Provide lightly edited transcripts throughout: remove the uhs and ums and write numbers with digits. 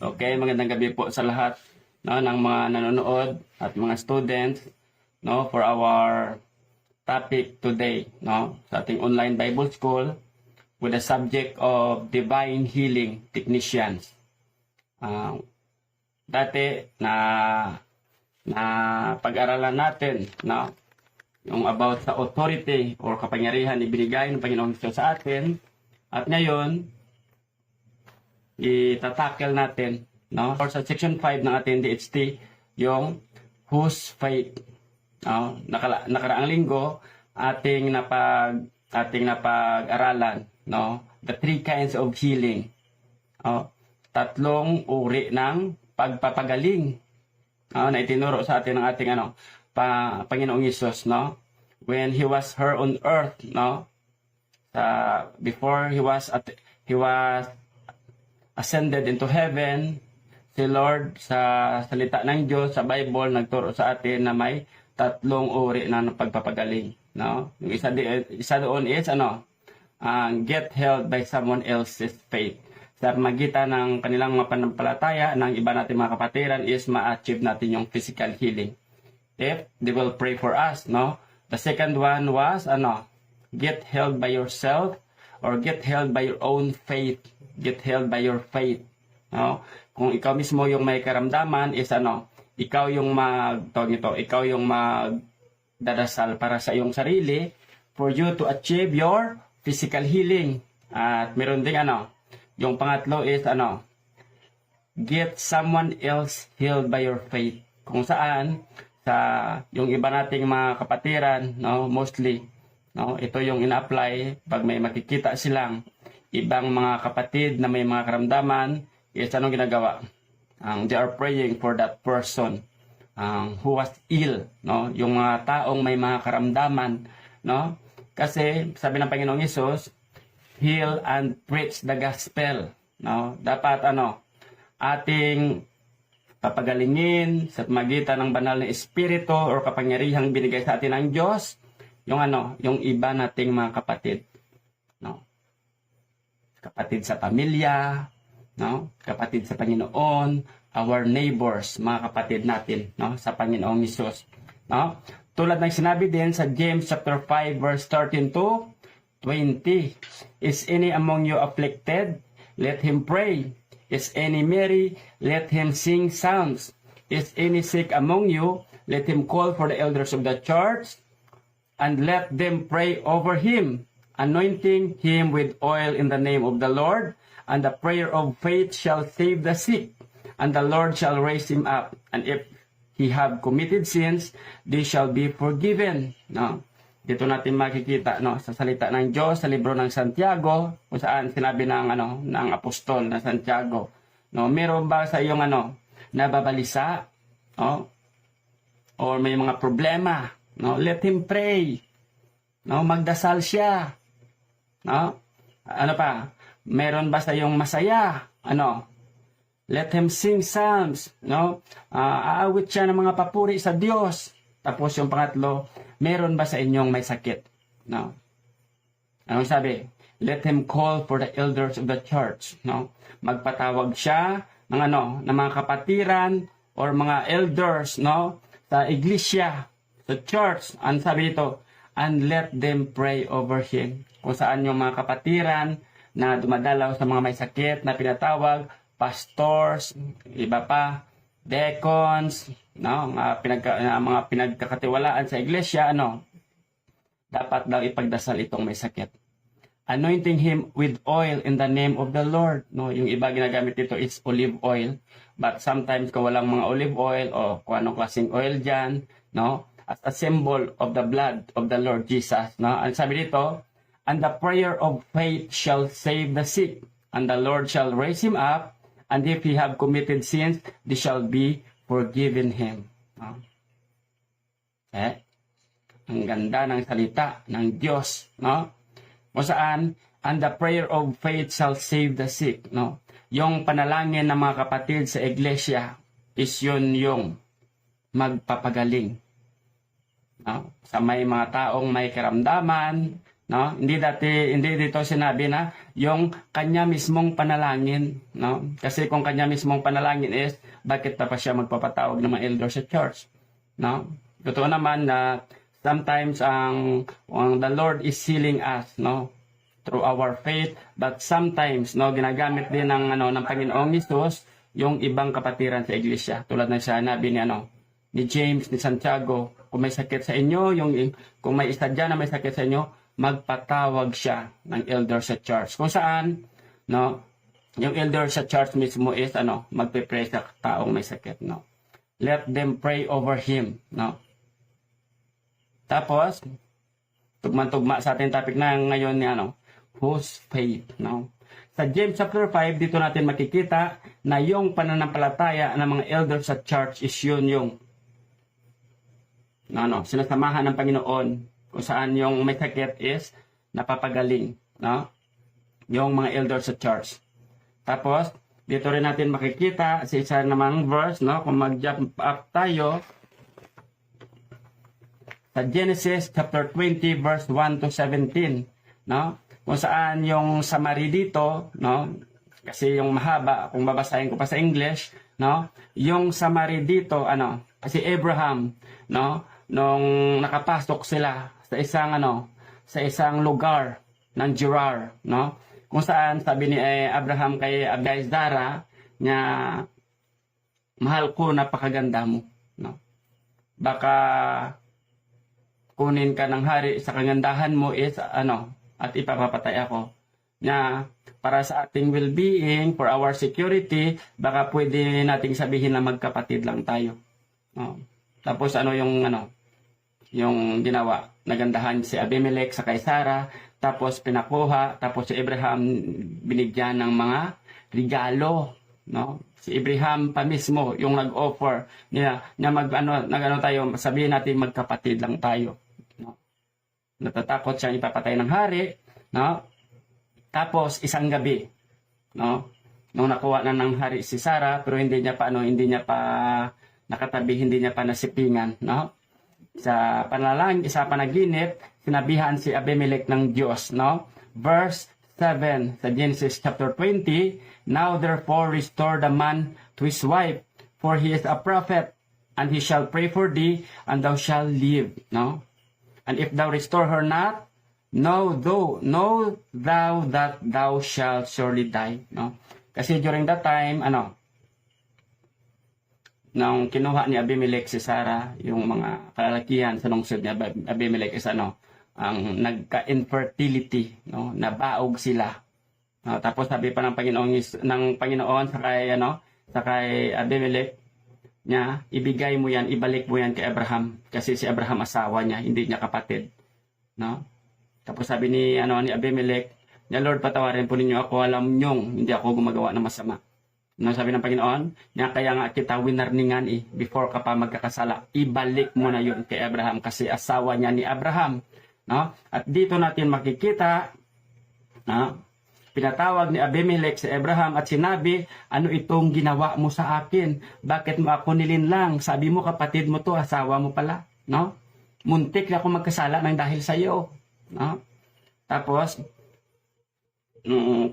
Okay, magandang gabi po sa lahat, no, ng mga nanonood at mga students, no, for our topic today, no, sa ating online Bible School with the subject of Divine Healing Technicians. Dati na pag-aralan natin, no, yung about sa authority or kapangyarihan ibinigay ng Panginoong Hesus sa atin, at ngayon itatackle natin, no, or sa section 5 ng ating DHT, yung whose faith. No, nakaraang linggo ating napag-aralan, no, the three kinds of healing. Tatlong uri ng pagpapagaling, na itinuro sa atin ng ating Panginoong Hesus, no, when he was here on earth, no, before he was ascended into heaven. Si Lord sa salita ng Diyos sa Bible nagturo sa atin na may tatlong uri ng pagpapagaling, no? Yung isa doon is get healed by someone else's faith. Sa magitan ng kanilang mga pananampalataya ng iba nating mga kapatiran is ma-achieve natin yung physical healing if they will pray for us, no? The second one was get healed by yourself or get healed by your own faith. Get healed by your faith, no? Kung ikaw mismo yung may karamdaman is ikaw yung ikaw yung magdadasal para sa iyong sarili for you to achieve your physical healing. At meron ding yung pangatlo is get someone else healed by your faith. Kung saan sa yung iba nating mga kapatiran, no, mostly, no, ito yung ina-apply pag may makikita silang ibang mga kapatid na may mga karamdaman, is anong ginagawa? They are praying for that person who was ill, no? Yung mga taong may mga karamdaman, no? Kasi sabi ng Panginoong Hesus, heal and preach the gospel, no? Dapat ating papagalingin sa magitan ng banal na espiritu o kapangyarihang binigay sa atin ng Diyos, yung iba nating mga kapatid, no? Kapatid sa pamilya, no? Kapatid sa Panginoon, our neighbors, mga kapatid natin, no, sa Panginoong Hesus, no? Tulad ng sinabi din sa James chapter 5 verse 13 to 20, is any among you afflicted? Let him pray. Is any merry? Let him sing psalms. Is any sick among you? Let him call for the elders of the church and let them pray over him, anointing him with oil in the name of the Lord, and the prayer of faith shall save the sick, and the Lord shall raise him up. And if he have committed sins, they shall be forgiven. No? Dito natin makikita, no, sa salita ng Diyos sa libro ng Santiago, kung saan sinabi ng apostol na Santiago, no, meron ba sa iyong nababalisa, no, or may mga problema, no, let him pray, no, magdasal siya. No? Meron ba sa iyong masaya? Let him sing psalms, no? Aawit siya ng mga papuri sa Diyos. Tapos yung pangatlo, meron ba sa inyong may sakit? No? Anong sabi? Let him call for the elders of the church, no? Magpatawag siya ng mga kapatiran or mga elders, no, sa iglesia, sa church. Ang sabi dito, and let them pray over him. Kung saan yung mga kapatiran na dumadalaw sa mga may sakit na pinatawag, pastors, iba pa, deacons, no, mga pinagkakatiwalaan sa iglesia, dapat daw ipagdasal itong may sakit. Anointing him with oil in the name of the Lord. No, yung iba ginagamit dito is olive oil, but sometimes kung walang mga olive oil o kung anong klaseng oil dyan, no, as a symbol of the blood of the Lord Jesus, no? Ang sabi dito, and the prayer of faith shall save the sick, and the Lord shall raise him up, and if he have committed sins, they shall be forgiven him. No? Ang ganda ng salita ng Diyos, no? Kung saan, and the prayer of faith shall save the sick, no? Yung panalangin ng mga kapatid sa iglesia is yun yung magpapagaling, no? Sa may mga taong may karamdaman, No? Hindi dito sinabi na yung kanya mismong panalangin, no? Kasi kung kanya mismong panalangin is, bakit pa siya magpapatawag ng mga elder sa church, no? Totoo naman na sometimes the Lord is healing us, no? Through our faith, but sometimes, no, ginagamit din ng Panginoong Hesus yung ibang kapatiran sa iglesia. Tulad ng sinabi ni James, ni Santiago, kung may sakit sa inyo, kung may isa dyan na may sakit sa inyo, magpatawag siya ng elder sa church. Kung saan, no, yung elder sa church mismo is, magpe-pray sa taong may sakit, no. Let them pray over him, no. Tapos, tugma-tugma sa ating topic na ngayon ni, whose faith, no. Sa James chapter 5, dito natin makikita na yung pananampalataya ng mga elder sa church is yung sinasamahan ng Panginoon, kung saan yung may sakit is napapagaling, no? Yung mga elder sa church. Tapos, dito rin natin makikita sa isa namang verse, no? Kung mag-jump up tayo sa Genesis chapter 20 verse 1 to 17, no? Kung saan yung summary dito, no? Kasi yung mahaba, kung babasahin ko pa sa English, no? Yung summary dito, kasi Abraham, no? Nung nakapasok sila sa isang lugar ng Gerar, no? Kung saan sabi ni Abraham kay Zara niya, mahal ko, napakaganda mo, no? Baka kunin ka ng hari sa kagandahan mo is at ipapapatay ako. Na para sa ating well-being, for our security, baka pwede nating sabihin na magkapatid lang tayo, no? Tapos yung ginawa, nagandahan si Abimelech sa kay Sarah, tapos pinakuha, tapos si Abraham binigyan ng mga regalo, no? Si Abraham pa mismo yung nag-offer niya tayo, sabihin natin magkapatid lang tayo, no? Natatakot siyang ipapatay ng hari, no? Tapos isang gabi, no? Nung nakuha na ng hari si Sarah, pero hindi niya pa nakatabi, hindi niya pa nasipingan, no? Sa panaginip, sinabihan si Abimelech ng Diyos, no? Verse 7 sa Genesis chapter 20, now therefore restore the man to his wife, for he is a prophet, and he shall pray for thee, and thou shalt live, no? And if thou restore her not, know thou that thou shalt surely die, no? Kasi during that time, nung kinuha ni Abimelech si Sarah, yung mga kalalakihan sa lungsod ni Abimelech is ang nagka-infertility, no? Nabaog sila. No? Tapos sabi pa ng Panginoon sa kay Abimelech niya, ibigay mo yan, ibalik mo yan kay Abraham, kasi si Abraham asawa niya, hindi niya kapatid, no? Tapos sabi ni Abimelech, "Ya Lord, patawarin po ninyo ako, alam niyong hindi ako gumagawa ng masama." No, sabi ng Panginoon, niya kaya nga kita winarningan before ka pa magkakasala, ibalik mo na yun kay Abraham kasi asawa niya ni Abraham, no? At dito natin makikita, no? Pinatawag ni Abimelech si Abraham at sinabi, ano itong ginawa mo sa akin? Bakit mo ako nilinlang? Sabi mo kapatid mo to, asawa mo pala, no? Muntik na ako magkasala ng dahil sa iyo, no? Tapos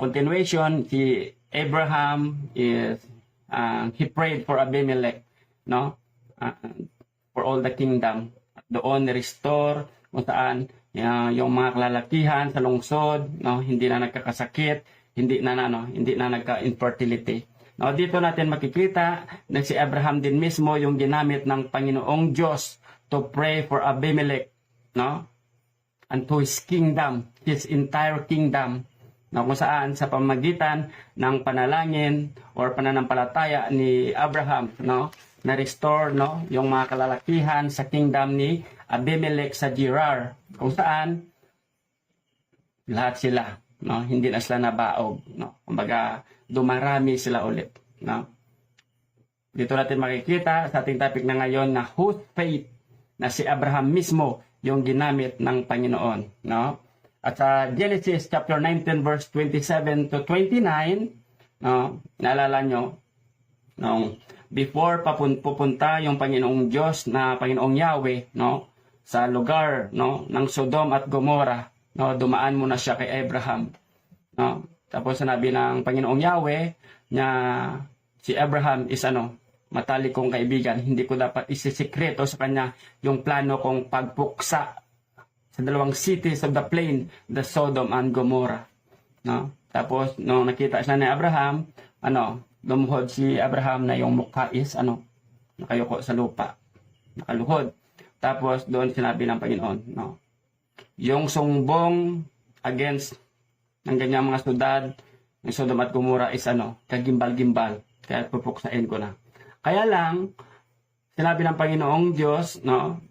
continuation, si Abraham is he prayed for Abimelech, no? For all the kingdom. At doon restore kung saan yung mga kalalakihan sa lungsod, no, hindi na nagkakasakit, hindi na nagka-infertility. No, dito natin makikita na si Abraham din mismo yung ginamit ng Panginoong Diyos to pray for Abimelech, no? And to his kingdom, his entire kingdom. Na kung saan sa pamagitan ng panalangin or pananampalataya ni Abraham, no, na restore, no, yung mga kalalakihan sa kingdom ni Abimelech sa Gerar, kung saan lahat sila, no, hindi na sila nabaog, no, kumbaga dumarami sila ulit, no. Dito natin makikita sa ating topic na ngayon na whose faith, na si Abraham mismo yung ginamit ng Panginoon, no. At sa Genesis chapter 19 verse 27 to 29, no, naalala nyo, no, before pupunta yung Panginoong Diyos na Panginoong Yahweh, no, sa lugar, no, ng Sodom at Gomorrah, No, dumaan muna siya kay Abraham. No? Tapos sinabi ng Panginoong Yahweh na si Abraham is matalik kong kaibigan. Hindi ko dapat isisikreto sa kanya yung plano kong pagpuksa sa dalawang cities of the plain, the Sodom and Gomorrah. No? Tapos nung nakita siya ni Abraham, lumuhod si Abraham na yung mukha is nakayuko sa lupa. Nakaluhod. Tapos doon sinabi ng Panginoon, no? Yung sumbong against ng ganyang mga syudad, ng Sodom at Gomorrah is kagimbal-gimbal. Kaya pupuksain ko na. Kaya lang, sinabi ng Panginoong Diyos, no?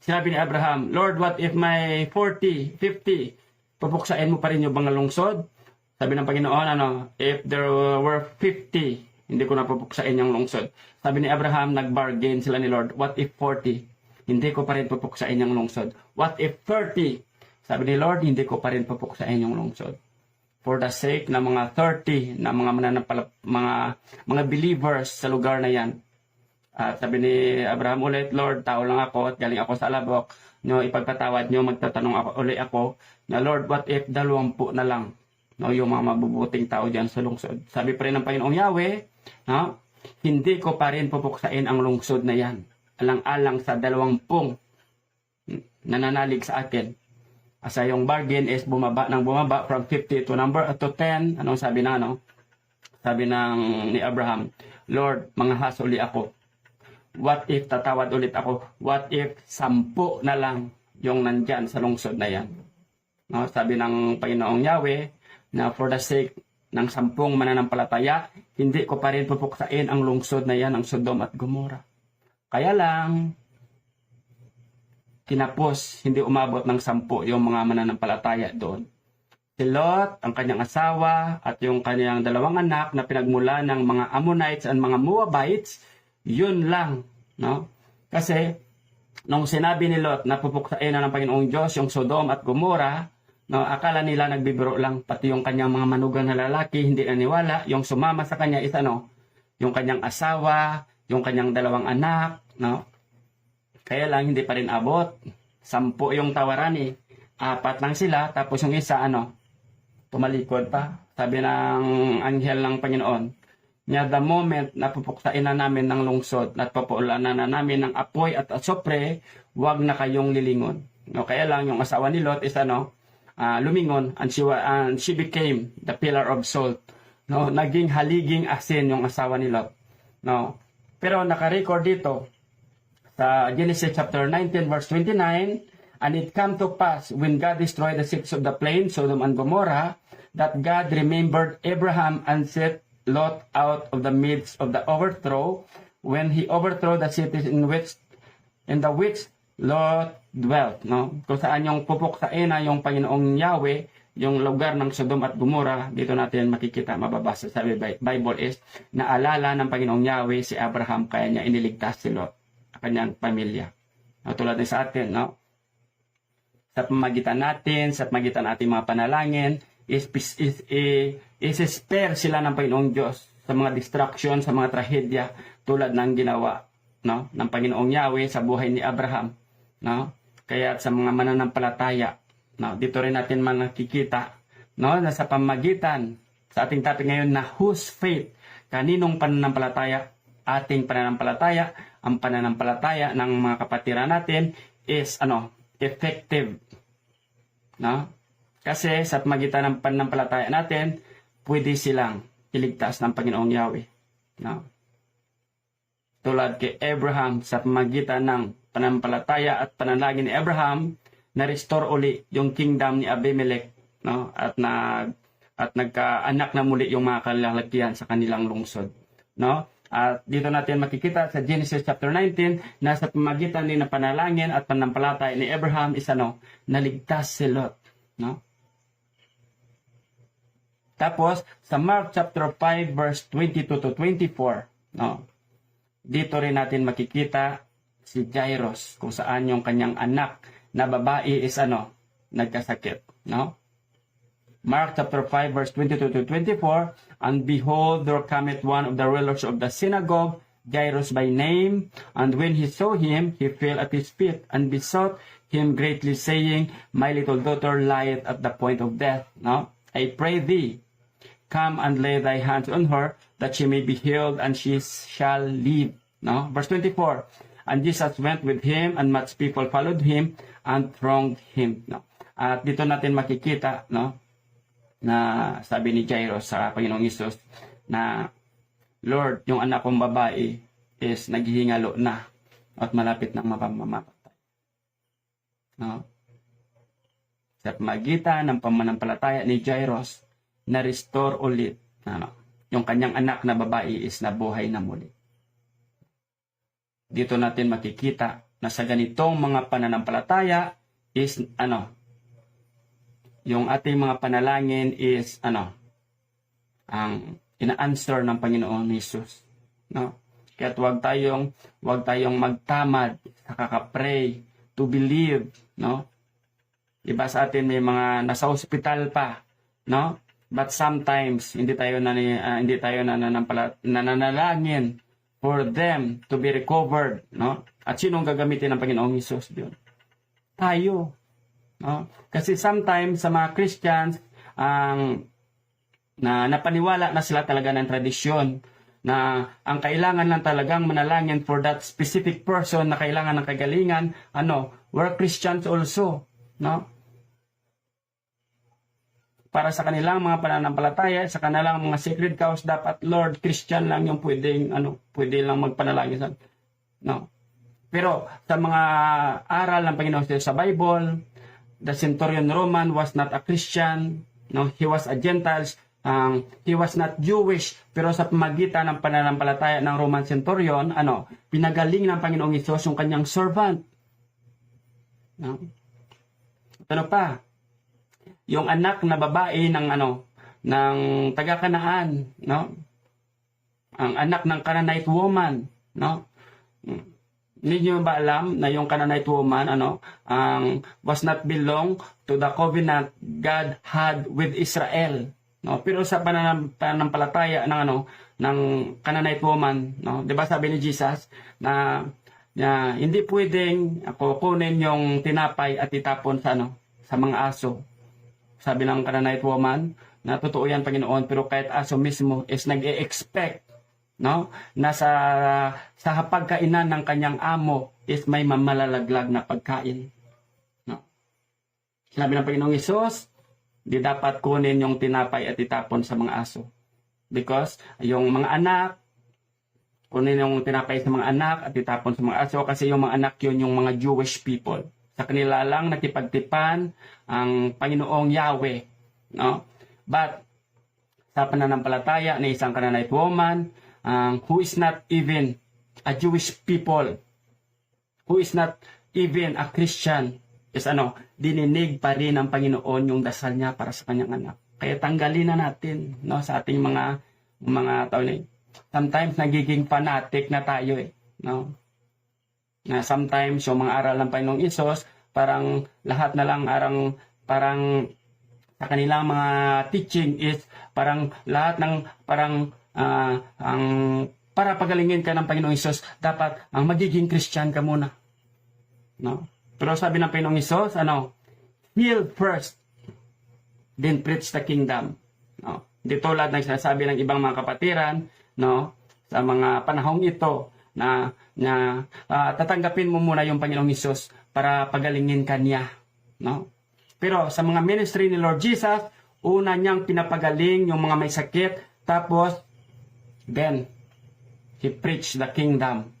Sinabi ni Abraham, Lord, what if may 40, 50, pupuksain mo pa rin yung mga lungsod? Sabi ng Panginoon, if there were 50, hindi ko na pupuksain yung lungsod. Sabi ni Abraham, nag-bargain sila ni Lord, what if 40? Hindi ko pa rin pupuksain yung lungsod. What if 30? Sabi ni Lord, hindi ko pa rin pupuksain yung lungsod. For the sake ng mga 30 na mga believers sa lugar na yan. At sabi ni Abraham ulit, Lord, tao lang ako at galing ako sa alabok. No, ipagpatawad nyo, magtatanong ulit ako na Lord, what if 20 na lang? No, yung mga mabubuting tao dyan sa lungsod. Sabi pa rin ng Panginoong Yahweh, no, hindi ko pa rin pupuksain ang lungsod na yan. Alang-alang sa 20 nananalig sa akin. Asa yung bargain is bumaba from 50 to 10. Anong sabi na, Sabi ni Abraham, Lord, manghahas uli ako. What if tatawad ulit ako? What if 10 na lang yung nandyan sa lungsod na yan? No, sabi ng Panginoong Yahweh na for the sake ng 10 mananampalataya, hindi ko pa rin pupuksain ang lungsod na yan, ang Sodom at Gomorrah. Kaya lang, tinapos, hindi umabot ng 10 yung mga mananampalataya doon. Si Lot, ang kanyang asawa, at yung kanyang 2 anak na pinagmula ng mga Ammonites at mga Moabites, yun lang. No? Kasi, nung sinabi ni Lot na pupuksain na ng Panginoong Diyos yung Sodom at Gomorrah, no, akala nila nagbibiro lang, pati yung kanyang mga manugang na lalaki, hindi naniwala. Yung sumama sa kanya is yung kanyang asawa, yung kanyang 2 anak, no? Kaya lang hindi pa rin abot. 10 yung tawaran 4 lang sila, tapos yung isa tumalikod pa. Sabi ng anghel ng Panginoon, niya the moment na pupuksain na namin ng lungsod at papuulanan na namin ng apoy at asopre, wag na kayong lilingon. No, kaya lang yung asawa ni Lot is lumingon and she became the pillar of salt. No, naging haliging asin yung asawa ni Lot. No. Pero naka-record dito sa Genesis chapter 19 verse 29, and it came to pass when God destroyed the cities of the plain, Sodom and Gomorrah, that God remembered Abraham and set Lot out of the midst of the overthrow, when he overthrew the cities in the which Lot dwelt. No? Kung saan yung pupuksain na yung Panginoong Yahweh, yung lugar ng Sodom at Gomorrah, dito natin makikita, mababasa sa Bible is, naalala ng Panginoong Yahweh si Abraham, kaya niya iniligtas si Lot, kanyang pamilya. No, tulad din sa atin, no? Sa pamagitan natin, sa pamagitan nating mga panalangin, is-spare sila ng Panginoong Diyos sa mga distraction, sa mga trahedya, tulad ng ginawa, no, ng Panginoong Yahweh sa buhay ni Abraham, no? Kaya sa mga mananampalataya, no, dito rin natin makikita, no, na sa pamagitan sa ating topic ngayon na whose faith, kaninong pananampalataya, ating pananampalataya, ang pananampalataya ng mga kapatiran natin is effective. No? Kasi sa pamagitan ng pananampalataya natin, pwede silang iligtas ng Panginoong Yahweh. No? Tulad kay Abraham, sa pamagitan ng pananampalataya at panalangin ni Abraham, na-restore uli yung kingdom ni Abimelech, no? At nagkaanak na muli yung mga kalalakihan sa kanilang lungsod, no? At dito natin makikita sa Genesis chapter 19 na sa pamagitan ng panalangin at pananampalataya ni Abraham is naligtas si Lot, no? Tapos sa Mark chapter 5 verse 22 to 24, no? Dito rin natin makikita si Jairus, kung saan yung kanyang anak na babae is nagkasakit, no? Mark chapter 5 verse 22 to 24, and behold, there cometh one of the rulers of the synagogue, Jairus by name, and when he saw him, he fell at his feet and besought him greatly, saying, My little daughter lieth at the point of death. No? I pray thee, come and lay thy hands on her, that she may be healed, and she shall live. No? Verse 24, and Jesus went with him, and much people followed him, and thronged him. No? At dito natin makikita, no, na sabi ni Jairus sa Panginoong Hesus na, Lord, yung anak kong babae is naghihingalo na at malapit nang mapamamatay. No? Sa pamagitan ng pamanampalataya ni Jairus, na-restore ulit, ano, yung kanyang anak na babae is nabuhay na muli. Dito natin makikita na sa ganitong mga pananampalataya is, ano, yung ating mga panalangin is, ano, ang ina-answer ng Panginoon Hesus. No? Kaya wag tayong magtamad sa kakapray, to believe, no? Iba sa atin may mga nasa ospital pa, no? But sometimes hindi tayo nananalangin for them to be recovered, no? At sinong gagamitin ng Panginoong Hesus doon? Tayo, no? Kasi sometimes sa mga Christians na napaniwala na sila talaga ng tradisyon na ang kailangan lang talagang manalangin for that specific person na kailangan ng kagalingan, ano, we're Christians also, no? Para sa kanilang mga pananampalataya, sa kanilang mga sacred cows, dapat, Lord, Christian lang yung pwede lang magpanalangin sa, no? Pero sa mga aral ng Panginoon sa Bible, the centurion Roman was not a Christian, no? He was a Gentile. He was not Jewish, pero sa pamagitan ng pananampalataya ng Roman centurion, ano, pinagaling ng Panginoong Hesus yung kanyang servant. No? Ano pa? Yung anak na babae ng ng taga-Kanaan, no? Ang anak ng Canaanite woman, no? Ninyo ba alam na yung Canaanite woman, was not belong to the covenant God had with Israel? No, pero sa pananampalataya ng Canaanite woman, no, 'di ba sabi ni Jesus na hindi pwedeng ako kunin yung tinapay at itapon sa mga aso. Sabi ng Canaanite woman, na totoo yan, Panginoon, pero kahit aso mismo is nag-e-expect, no, na sa hapagkainan ng kanyang amo is may malalaglag na pagkain. No. Sabi ng Panginoong Hesus, di dapat kunin yung tinapay at itapon sa mga aso. Because yung mga anak, kunin yung tinapay sa mga anak at itapon sa mga aso kasi yung mga anak yun yung mga Jewish people. Sa kanila lang nakipagtipan ang Panginoong Yahweh. No? But sa pananampalataya ng isang Canaanite woman who is not even a Jewish people, who is not even a Christian, is dininig pa rin ng Panginoon yung dasal niya para sa kanyang anak. Kaya tanggalin na natin, no, sa ating mga tao na sometimes nagiging fanatic na tayo no. Na sometimes yung mga aral ng Panginoong Hesus, parang lahat na lang parang sa kanilang mga teaching is parang lahat ng para pagalingin ka ng Panginoong Hesus, dapat ang magiging Christian ka muna. No? Pero sabi ng Panginoong Hesus, heal first, then preach the kingdom. No? Hindi tulad ng sinasabi ng ibang mga kapatiran, no, sa mga panahong ito na tatanggapin mo muna yung Panginoong Hesus para pagalingin ka niya. No? Pero sa mga ministry ni Lord Jesus, una niyang pinapagaling yung mga may sakit, tapos then He preached the kingdom.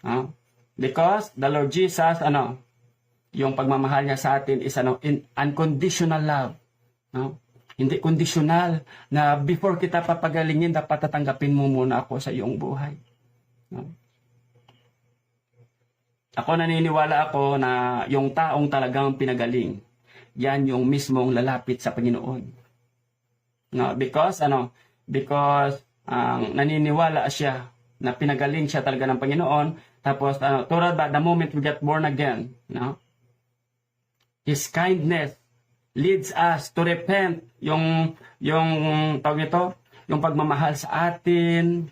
No? Because the Lord Jesus, yung pagmamahal niya sa atin is in unconditional love. No? Hindi conditional na before kita papagalingin, dapat tatanggapin mo muna ako sa iyong buhay. No? Ako naniniwala ako na yung taong talagang pinagaling, yan yung mismong lalapit sa Panginoon. No? Because naniniwala siya na pinagaling siya talaga ng Panginoon. Tapos, tulad ba, the moment we get born again, no? His kindness leads us to repent. Yung tawag nito, yung pagmamahal sa atin,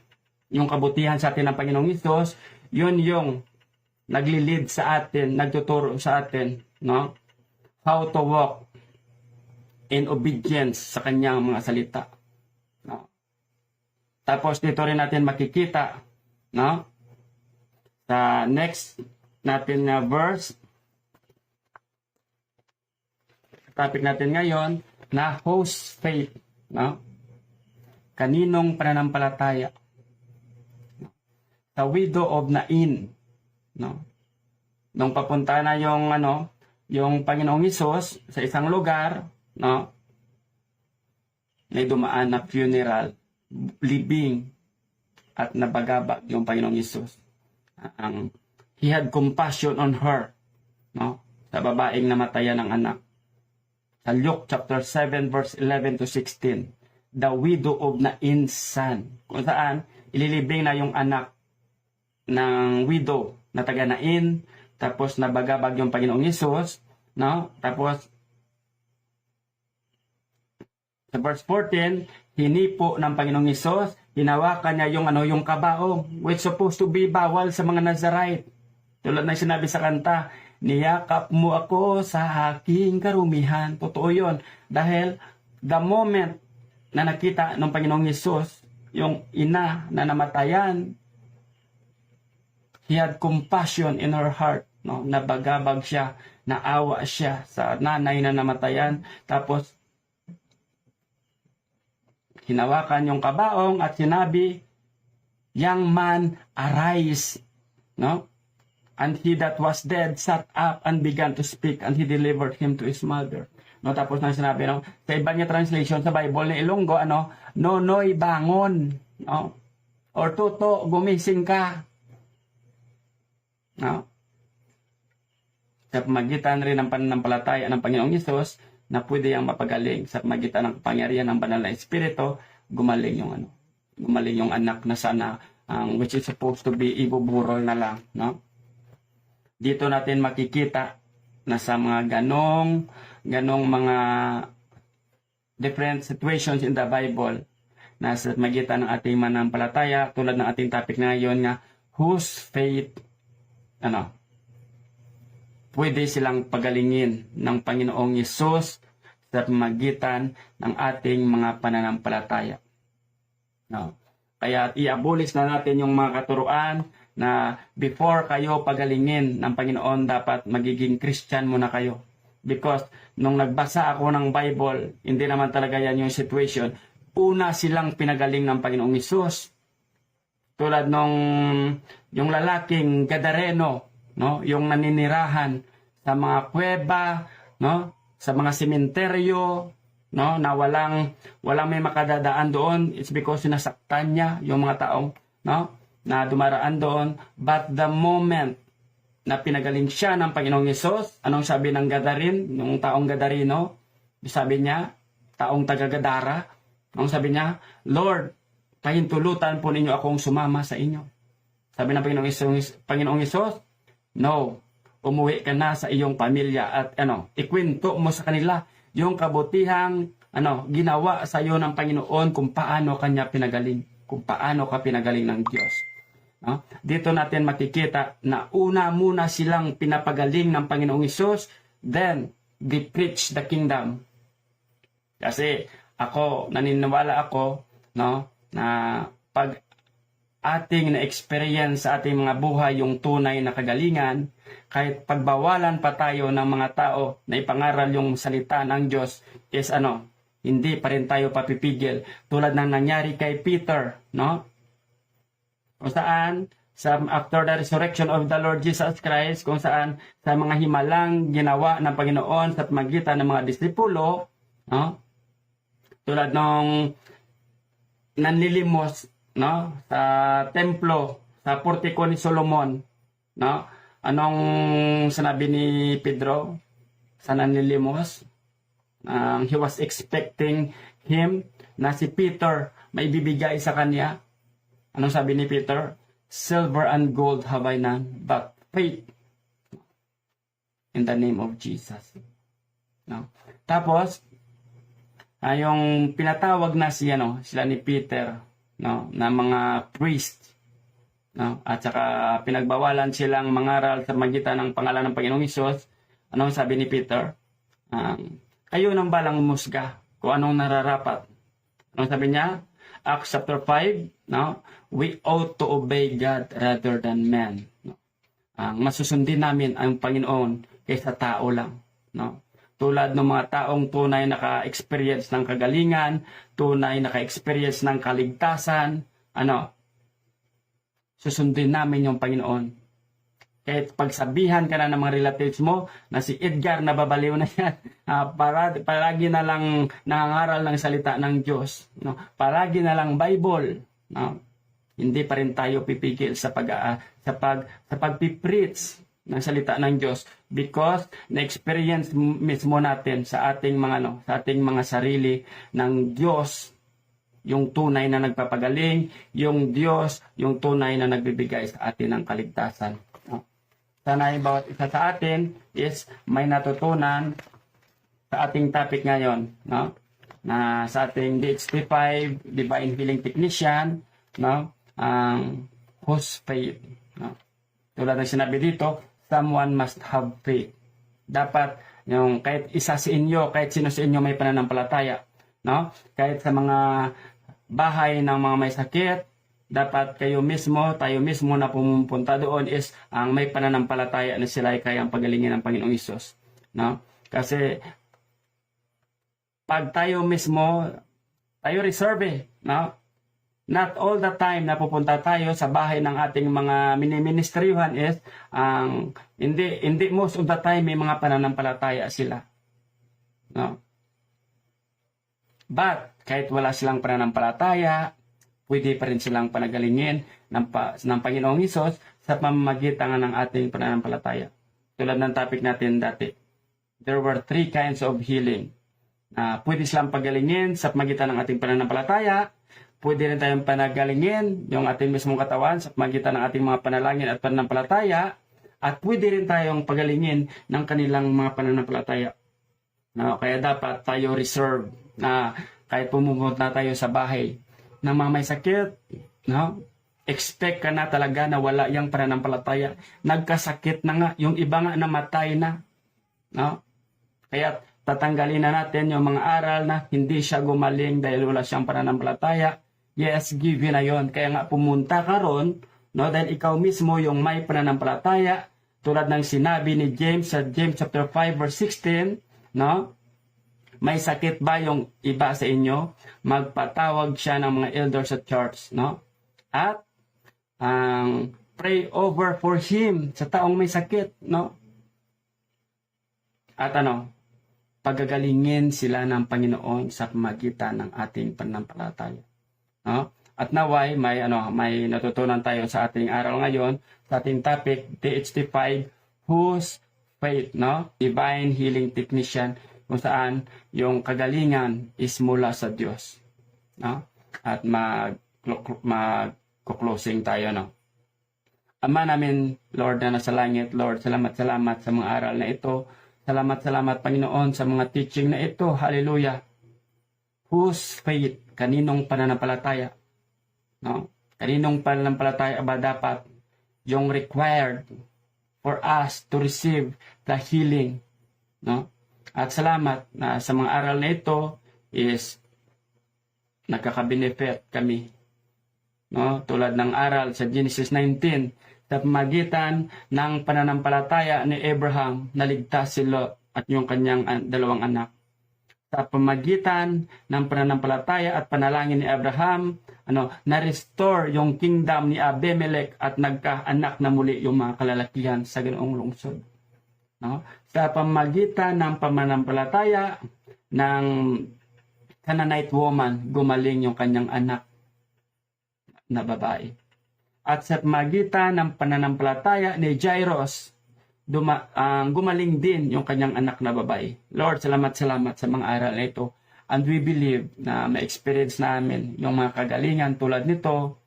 yung kabutihan sa atin ng Panginoong Hesus, yun yung naglilid sa atin, nagtuturo sa atin, no? How to walk in obedience sa kanyang mga salita. No? Tapos dito rin natin makikita, no? Sa next natin na verse, topic natin ngayon, na whose faith, no? Kaninong pananampalataya? The widow of Nain, no? Nung papunta na yung yung Panginoong Hesus sa isang lugar, no? May dumaan na funeral, libing, at nabagabag yung Panginoong Hesus. He had compassion on her, no? Sa babaeng namatayan ng anak. Sa Luke chapter 7 verse 11 to 16, the widow of Nain's son, kung saan ililibing na yung anak ng widow na taga Nain, tapos nabagabag yung Panginoong Hesus, no? Tapos sa verse 14, hinipo ng Panginoong Hesus, hinawakan niya yung kabaong, which supposed to be bawal sa mga Nazarite. Tulad na sinabi sa kanta, niyakap mo ako sa aking karumihan. Totoo yun. Dahil the moment na nakita ng Panginoong Hesus yung ina na namatayan, he had compassion in her heart. No? Nabagabag siya, naawa siya sa nanay na namatayan. Tapos, hinawakan yung kabaong at sinabi, young man, arise. No? And he that was dead sat up and began to speak, and he delivered him to his mother. No, tapos nang sinabi, no, sa iba niya translation sa Bible na Ilonggo, nonoy bangon, no? Or tuto, gumising ka. No? Sa pamagitan rin ng pananampalataya ng Panginoong Hesus, na pwede yang mapagaling sa pamagitan ng kapangyarihan ng Banal na Espiritu, gumaling yung anak na sana, which is supposed to be ibuburol na lang, no? Dito natin makikita na sa mga ganong mga different situations in the Bible na sa magitan ng ating mananampalataya, tulad ng ating topic na ngayon nga, whose faith, pwede silang pagalingin ng Panginoong Hesus sa magitan ng ating mga pananampalataya. No? Kaya i-abolish na natin yung mga katuruan na before kayo pagalingin ng Panginoon, dapat magiging Christian muna kayo. Because nung nagbasa ako ng Bible, hindi naman talaga yan yung situation. Una silang pinagaling ng Panginoong Hesus. Tulad nung yung lalaking Gadareno, no? Yung naninirahan sa mga kuweba, no? Sa mga sementeryo, no? Na walang may makadadaan doon. It's because sinasaktan niya yung mga taong, no? Na dumaraan doon. But the moment na pinagaling siya ng Panginoong Hesus, anong sabi ng Gadarin, yung taong Gadarino? Sabi niya, taong taga-Gadara, anong sabi niya? Lord, pahintulutan po ninyo akong sumama sa inyo. Sabi ng Panginoong Hesus, no, umuwi ka na sa iyong pamilya at ikwento mo sa kanila yung kabutihang ginawa sa iyo ng Panginoon, kung paano kanya pinagaling, kung paano ka pinagaling ng Diyos. No? Dito natin makikita na una muna silang pinapagaling ng Panginoong Hesus, then they preach the kingdom. Kasi naniniwala ako, no, na pag ating na-experience sa ating mga buhay yung tunay na kagalingan, kahit pagbawalan pa tayo ng mga tao na ipangaral yung salita ng Diyos, is hindi pa rin tayo papipigil. Tulad ng nangyari kay Peter, no? Kung saan, after the resurrection of the Lord Jesus Christ, kung saan sa mga himalang ginawa ng Panginoon sa magitan ng mga disipulo, no? Tulad nung nanlilimos, no? Sa templo, sa portiko ni Solomon, no? Anong sinabi ni Pedro sa nanlilimos? He was expecting him na si Peter may bibigay sa kanya. Anong sabi ni Peter? Silver and gold have I none, but faith in the name of Jesus. No? Tapos, yung pinatawag na sila ni Peter, no, na mga priest, no, at saka pinagbawalan silang mangaral sa magitan ng pangalan ng Panginoong Hesus. Ano sabi ni Peter? Kayo nang balang umusga kung anong nararapat. Anong sabi niya? Acts chapter 5, no? We ought to obey God rather than men. No? Masusundin namin ang Panginoon kaysa tao lang. No? Tulad ng mga taong tunay naka-experience ng kagalingan, tunay naka-experience ng kaligtasan, susundin namin yung Panginoon. Kahit pagsabihan ka na ng mga relatives mo na si Edgar nababaliw na yan, palagi na lang nangangaral ng salita ng Diyos, no? Palagi na lang Bible, no? Hindi pa rin tayo pipigil sa pagpipreach ng salita ng Diyos because na-experience mismo natin sa ating mga sarili ng Diyos yung tunay na nagpapagaling, yung Diyos, yung tunay na nagbibigay sa atin ng kaligtasan. No? Sana yung bawat isa sa atin is may natutunan sa ating topic ngayon, no? Na sa ating DHT5, Divine Healing Technician, no? Whose faith, no? Tulad ng sinabi dito, someone must have faith. Dapat yung kahit isa sa inyo, kahit sino sa inyo may pananampalataya, no? Kahit sa mga bahay ng mga may sakit, dapat tayo mismo na pumunta doon is ang may pananampalataya na sila ay kayang pagalingin ng Panginoong Hesus, no? Kasi pag tayo mismo, tayo reserve, no? Not all the time na pupunta tayo sa bahay ng ating mga miniministeryuhan is hindi most of the time may mga pananampalataya sila, no? But kahit wala silang pananampalataya, pwede pa rin silang panagalingin ng Panginoong Hesus sa pamamagitan ng ating pananampalataya. Tulad ng topic natin dati, there were 3 kinds of healing. Pwede silang pagalingin sa pamamagitan ng ating pananampalataya. Pwede rin tayong panagalingin yung ating mismong katawan sa pamamagitan ng ating mga panalangin at pananampalataya. At pwede rin tayong pagalingin ng kanilang mga pananampalataya. No, kaya dapat tayo reserve na kahit pumunta tayo sa bahay ng mga may sakit, no? Expect ka na talaga na wala yung pananampalataya. Nagkasakit na nga, yung iba nga namatay na, no? Kaya tatanggalin na natin yung mga aral na hindi siya gumaling dahil wala siyang pananampalataya. Yes, given na yon. Kaya nga pumunta ka ron, no? Dahil ikaw mismo yung may pananampalataya, tulad ng sinabi ni James sa James chapter 5 verse 16, no? May sakit ba yung iba sa inyo? Magpatawag siya ng mga elders at church, no? At pray over for him sa taong may sakit, no? At pagagalingin sila ng Panginoon sa pamagitan ng ating pananampalataya, no? At naway may natutunan tayo sa ating aral ngayon, sa ating topic DHT5, whose faith, no? Divine Healing Technician, kung saan yung kagalingan is mula sa Diyos, no? At mag-closing tayo, no? Ama namin, Lord na nasa langit, Lord, salamat sa mga aral na ito. Salamat, Panginoon, sa mga teaching na ito. Hallelujah. Whose faith, kaninong pananampalataya, no? Kaninong pananampalataya ba dapat yung required for us to receive the healing, no? At salamat na sa mga aral na ito is nagkaka-benefit kami, no? Tulad ng aral sa Genesis 19, sa pamagitan ng pananampalataya ni Abraham, naligtas si Lot at yung kanyang 2 anak. Sa pamagitan ng pananampalataya at panalangin ni Abraham, na-restore yung kingdom ni Abimelech at nagkaanak na muli yung mga kalalakihan sa ganoong lungsod, no? Sa pamagitan ng pananampalataya ng Canaanite woman, gumaling yung kanyang anak na babae. At sa pamagitan ng pananampalataya ni Jairus, gumaling din yung kanyang anak na babae. Lord, salamat sa mga aral na ito. And we believe na ma-experience namin yung mga kagalingan tulad nito,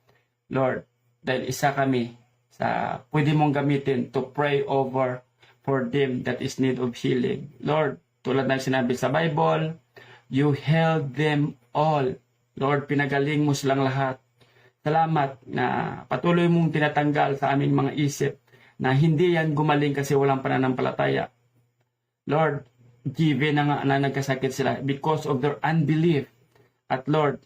Lord, dahil isa kami sa pwede mong gamitin to pray over for them that is need of healing. Lord, tulad ng sinabi sa Bible, you healed them all. Lord, pinagaling mo silang lahat. Salamat na patuloy mong tinatanggal sa aming mga isip na hindi yan gumaling kasi walang pananampalataya. Lord, given na nga na nagkasakit sila because of their unbelief. At Lord,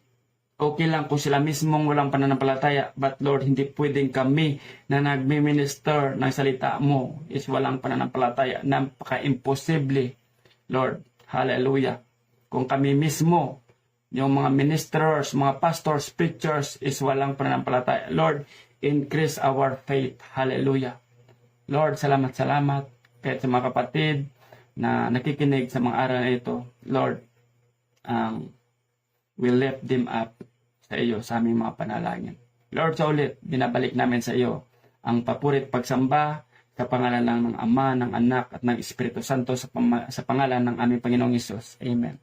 okay lang kung sila mismong walang pananampalataya, but Lord, hindi pwedeng kami na nagmi-minister ng salita mo is walang pananampalataya. Napaka-imposible, Lord. Hallelujah. Kung kami mismo, yung mga ministers, mga pastors, preachers is walang pananampalataya. Lord, increase our faith. Hallelujah. Lord, salamat. Kahit sa mga kapatid na nakikinig sa mga aral na ito, Lord, we lift them up sa iyo sa aming mga panalangin. Lord, sa ulit, binabalik namin sa iyo ang papurit pagsamba sa pangalan ng Ama, ng Anak, at ng Espiritu Santo sa pangalan ng aming Panginoong Hesus. Amen.